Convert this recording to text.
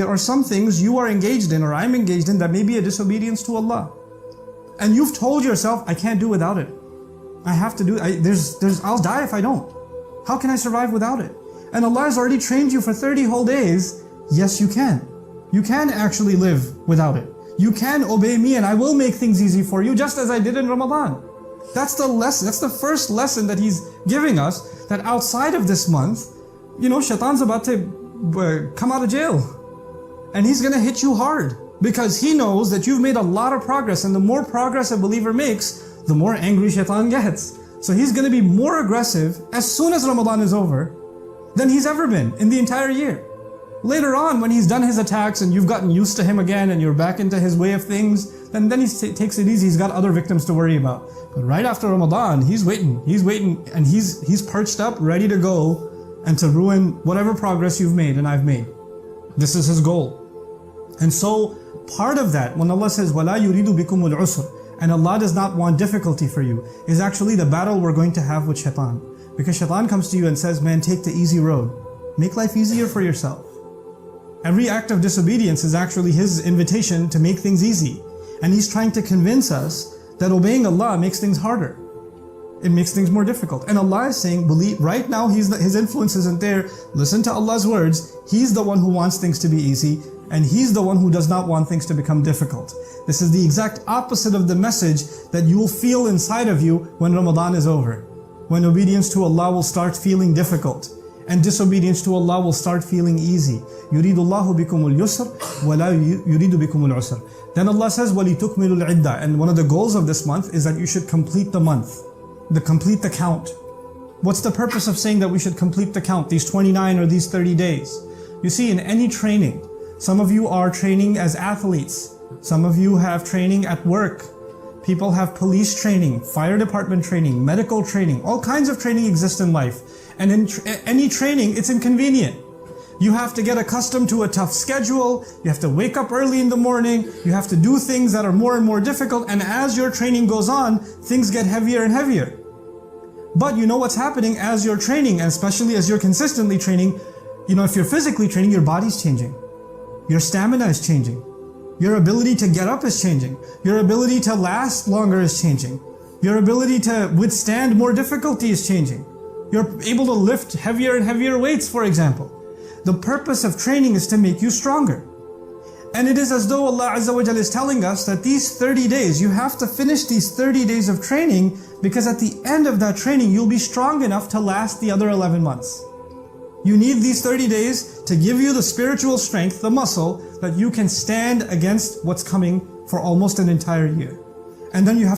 There are some things you are engaged in or I'm engaged in that may be a disobedience to Allah. And you've told yourself, I can't do without it. I have to do it. I'll die if I don't. How can I survive without it? And Allah has already trained you for 30 whole days. Yes, you can. You can actually live without it. You can obey me and I will make things easy for you, just as I did in Ramadan. That's the lesson. That's the first lesson that He's giving us, that outside of this month, Shaitan's about to come out of jail. And he's going to hit you hard, because he knows that you've made a lot of progress, and the more progress a believer makes, the more angry Shaitan gets. So he's going to be more aggressive as soon as Ramadan is over than he's ever been in the entire year. Later on, when he's done his attacks and you've gotten used to him again and you're back into his way of things, then he takes it easy. He's got other victims to worry about. But right after Ramadan, he's waiting, and he's perched up, ready to go and to ruin whatever progress you've made and I've made. This is his goal. And so part of that, when Allah says, وَلَا يُرِيدُ بِكُمُ الْعُسْرِ, and Allah does not want difficulty for you, is actually the battle we're going to have with Shaitan. Because Shaitan comes to you and says, man, take the easy road. Make life easier for yourself. Every act of disobedience is actually his invitation to make things easy. And he's trying to convince us that obeying Allah makes things harder. It makes things more difficult. And Allah is saying, believe, right now his influence isn't there. Listen to Allah's words. He's the one who wants things to be easy, and He's the one who does not want things to become difficult. This is the exact opposite of the message that you will feel inside of you when Ramadan is over. When obedience to Allah will start feeling difficult, and disobedience to Allah will start feeling easy. يُرِيدُ اللَّهُ بِكُمُ الْيُسْرَ وَلَا يُرِيدُ بِكُمُ الْعُسْرَ. Then Allah says, وَلِتُكْمِلُ الْعِدَّةِ. And one of the goals of this month is that you should complete the month. Complete the count. What's the purpose of saying that we should complete the count, these 29 or these 30 days? You see, in any training, some of you are training as athletes. Some of you have training at work. People have police training, fire department training, medical training. All kinds of training exist in life. And in any training, it's inconvenient. You have to get accustomed to a tough schedule. You have to wake up early in the morning. You have to do things that are more and more difficult. And as your training goes on, things get heavier and heavier. But you know what's happening as you're training, and especially as you're consistently training, if you're physically training, your body's changing. Your stamina is changing. Your ability to get up is changing. Your ability to last longer is changing. Your ability to withstand more difficulty is changing. You're able to lift heavier and heavier weights, for example. The purpose of training is to make you stronger. And it is as though Allah Azza wa Jalla is telling us that these 30 days, you have to finish these 30 days of training, because at the end of that training, you'll be strong enough to last the other 11 months. You need these 30 days to give you the spiritual strength, the muscle, that you can stand against what's coming for almost an entire year. And then you have